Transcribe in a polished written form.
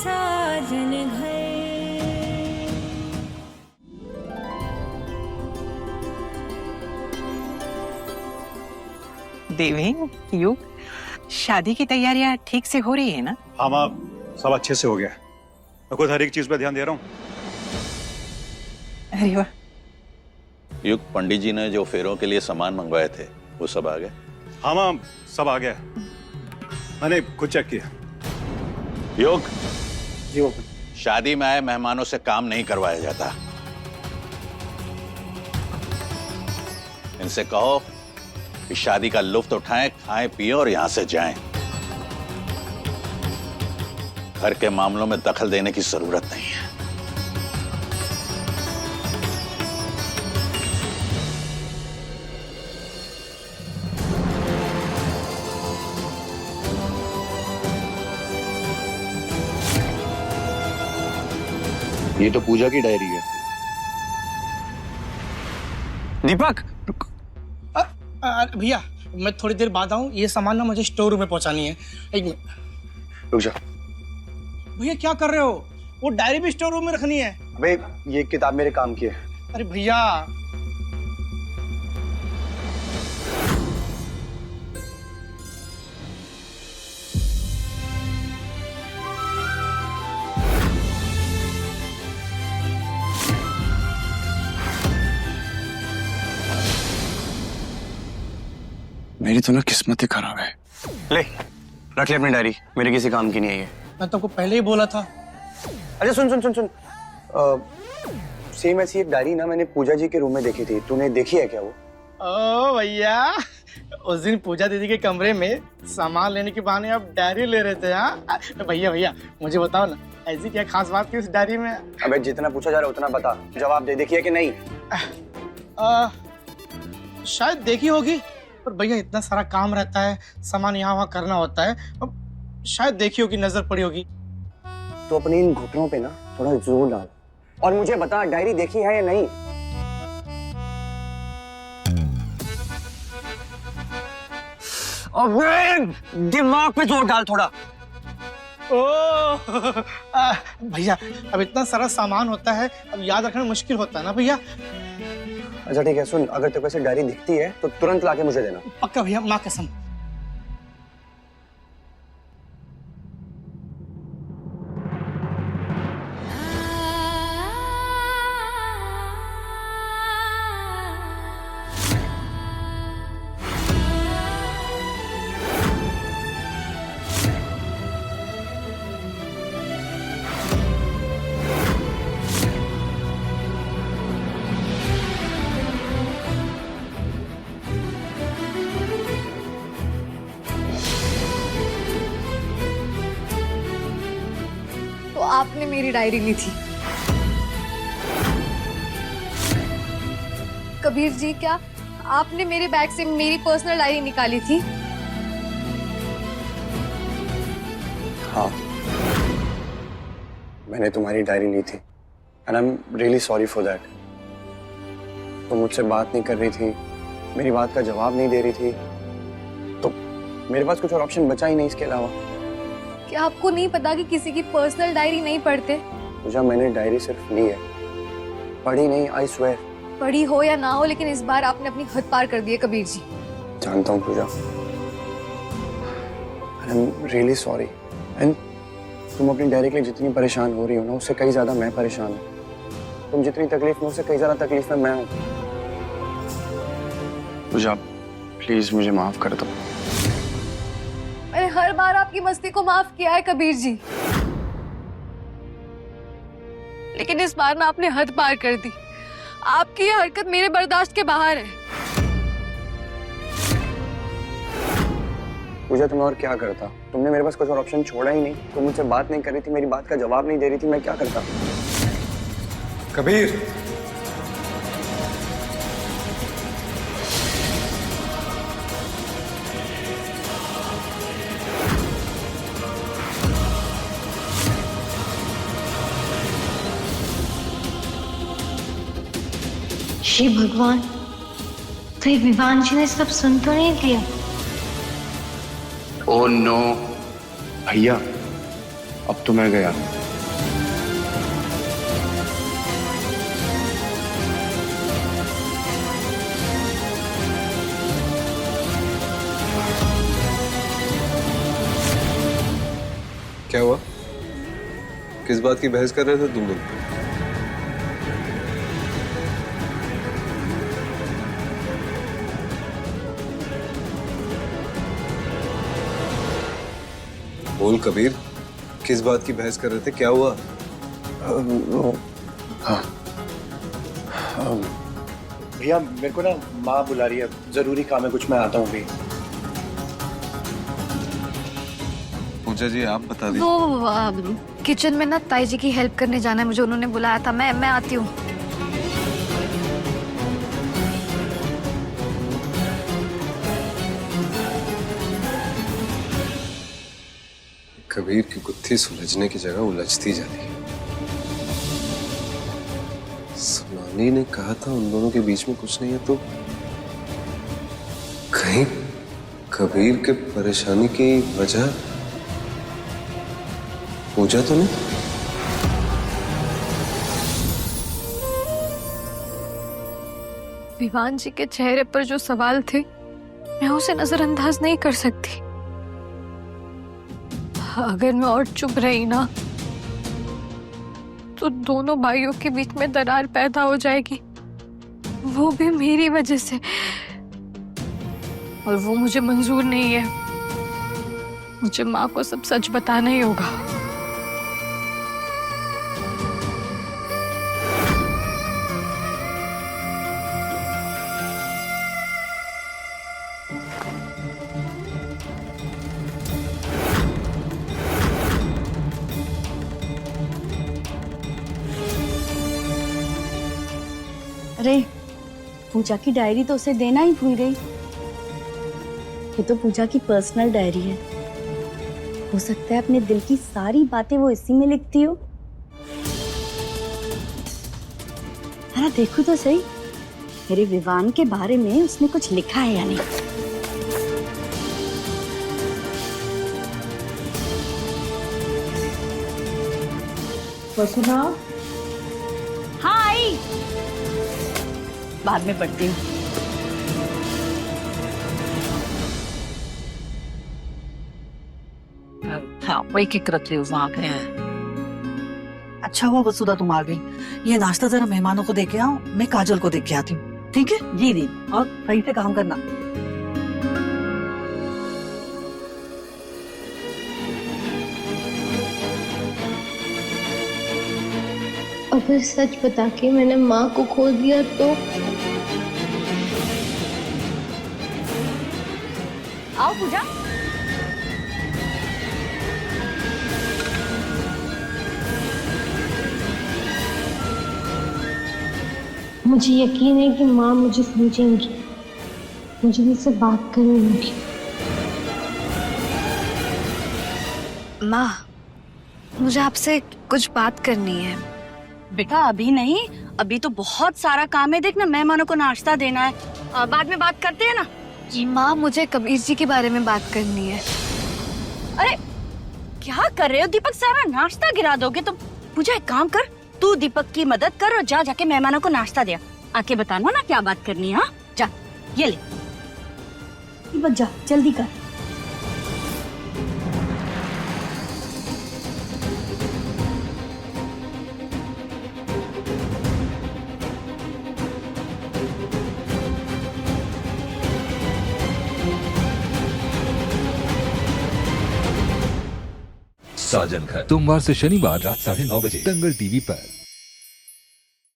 साजन घर। देवेन, युग, शादी की तैयारियां ठीक से हो रही है ना? हाँ माँ, सब अच्छे से हो गया। मैं खुद हर एक चीज पे ध्यान दे रहा हूँ। अरे वाह। युग, पंडित जी ने जो फेरों के लिए सामान मंगवाए थे वो सब आ गए? हाँ माँ, सब आ गया। मैंने खुद चेक किया। युग, जी शादी में आए मेहमानों से काम नहीं करवाया जाता। इनसे कहो कि शादी का लुत्फ उठाएं, खाएं पिएं और यहां से जाएं। घर के मामलों में दखल देने की जरूरत नहीं है। ये तो पूजा की डायरी है। दीपक, भैया मैं थोड़ी देर बाद आऊँ। ये सामान ना मुझे स्टोर रूम में पहुंचानी है। एक मिनट। रुक जा। भैया क्या कर रहे हो? वो डायरी भी स्टोर रूम में रखनी है। अबे ये किताब मेरे काम की है। अरे भैया, मेरी तो ना किस्मत ही खराब है। ले, रख ले अपनी डायरी, मेरे किसी काम की नहीं है ये। मैं तुमको पहले ही बोला था। अच्छा सुन सुन सुन सुन, सेम ऐसी एक डायरी ना मैंने पूजा जी के रूम में देखी थी। तूने देखी है क्या वो? ओ भैया, उस दिन पूजा दीदी के कमरे में सामान लेने के बहाने आप डायरी ले रहे थे। हाँ भैया, भैया मुझे बताओ ना, ऐसी क्या खास बात थी उस डायरी में? अबे जितना पूछा जा रहा है उतना बता, जवाब दे। देखी है कि नहीं? शायद देखी होगी, पर भैया इतना सारा काम रहता है, सामान यहाँ वहाँ करना होता है। अब शायद देखी होगी, नजर पड़ी होगी। तो अपने इन घुटनों पे ना थोड़ा जोर डाल और मुझे बता, डायरी देखी है या नहीं? अबे दिमाग पे जोर डाल थोड़ा। ओ भैया, अब इतना सारा सामान होता है, अब याद रखना मुश्किल होता है ना भैया। अच्छा ठीक है, सुन, अगर तेरे को ऐसे डायरी दिखती है तो तुरंत लाके मुझे देना। पक्का भैया, माँ कसम। आपने मेरी डायरी ली थी? कबीर जी, क्या आपने मेरे बैग से मेरी पर्सनल डायरी निकाली थी? हाँ, मैंने तुम्हारी डायरी ली थी and I am really sorry for that. तुम मुझसे बात नहीं कर रही थी, मेरी बात का जवाब नहीं दे रही थी, तो मेरे पास कुछ और ऑप्शन बचा ही नहीं इसके अलावा। क्या आपको नहीं पता कि किसी की पर्सनल डायरी नहीं पढ़ते? पूजा, मैंने डायरी सिर्फ ली है, पढ़ी नहीं, आई स्वेयर। पढ़ी हो या ना हो, लेकिन इस बार आपने अपनी हद पार कर दी है कबीर जी। जानता हूँ Puja, I am really sorry. And तुम अपनी डायरी के लिए जितनी परेशान हो रही हो ना, उससे कई ज्यादा मैं परेशान हूँ। तुम जितनी तकलीफ में, उससे कई ज्यादा तकलीफ में मैं हूँ। पूजा प्लीज मुझे माफ कर दो। मैंने हर बार आपकी मस्ती को माफ किया है कबीर जी, लेकिन इस बार ना आपने हद पार कर दी। आपकी ये हरकत मेरे बर्दाश्त के बाहर है। पूजा, तुम्हें और क्या करता? तुमने मेरे पास कुछ और ऑप्शन छोड़ा ही नहीं। तुम मुझसे बात नहीं कर रही थी, मेरी बात का जवाब नहीं दे रही थी, मैं क्या करता? कबीर, श्री भगवान, तो ये विवान जी ने सब सुन तो नहीं लिया? ओह नो भैया, अब तो मैं गया। क्या हुआ? किस बात की बहस कर रहे थे तुम लोग? बोल कबीर, किस बात की बहस कर रहे थे? क्या हुआ? हाँ भैया, मेरे को ना माँ बुला रही है, जरूरी काम है कुछ, मैं आता हूँ भी। पूजा जी आप बता दीजिए। वो किचन में ना ताई जी की हेल्प करने जाना है मुझे, उन्होंने बुलाया था। मैं आती हूँ। कबीर की गुत्थी सुलझने की जगह उलझती जा रही है। सोनाली ने कहा था उन दोनों के बीच में कुछ नहीं है, तो कहीं कबीर के परेशानी की वजह पूजा तो नहीं? विवान जी के चेहरे पर जो सवाल थे मैं उसे नजरअंदाज नहीं कर सकती। अगर मैं और चुप रही ना तो दोनों भाइयों के बीच में दरार पैदा हो जाएगी, वो भी मेरी वजह से, और वो मुझे मंजूर नहीं है। मुझे माँ को सब सच बताना ही होगा। अरे पूजा की डायरी तो उसे देना ही भूल गई। ये तो पूजा की पर्सनल डायरी है, हो सकता है अपने दिल की सारी बातें वो इसी में लिखती हो। अरे देखो तो सही, मेरे विवान के बारे में उसने कुछ लिखा है या नहीं। सुनाओ। हाँ आई, बाद में पढ़ती हूँ। हाँ वही की करती हूँ वहाँ पे। अच्छा हुआ वसुधा तुम आ गई। ये नाश्ता जरा मेहमानों को देके आओ, मैं काजल को देके आती हूँ। ठीक है? जी दी, और सही से काम करना। अगर सच बता के मैंने माँ को खो दिया तो? आओ पूजा। मुझे यकीन है कि माँ मुझे समझेंगी, मुझे उनसे बात करनी होगी। माँ, मुझे आपसे कुछ बात करनी है। बेटा अभी नहीं, अभी तो बहुत सारा काम है। देखना मेहमानों को नाश्ता देना है, बाद में बात करते हैं ना। माँ, मुझे कबीर जी के बारे में बात करनी है। अरे क्या कर रहे हो दीपक, सारा नाश्ता गिरा दोगे तुम। पूजा एक काम कर, तू दीपक की मदद कर और जा जाके मेहमानों को नाश्ता दे। आके बताना ना क्या बात करनी है। हाँ जा, ये ले दीपक, जा जल्दी कर। साजन घर सोमवार से शनिवार रात 9:30 बजे दंगल टीवी पर।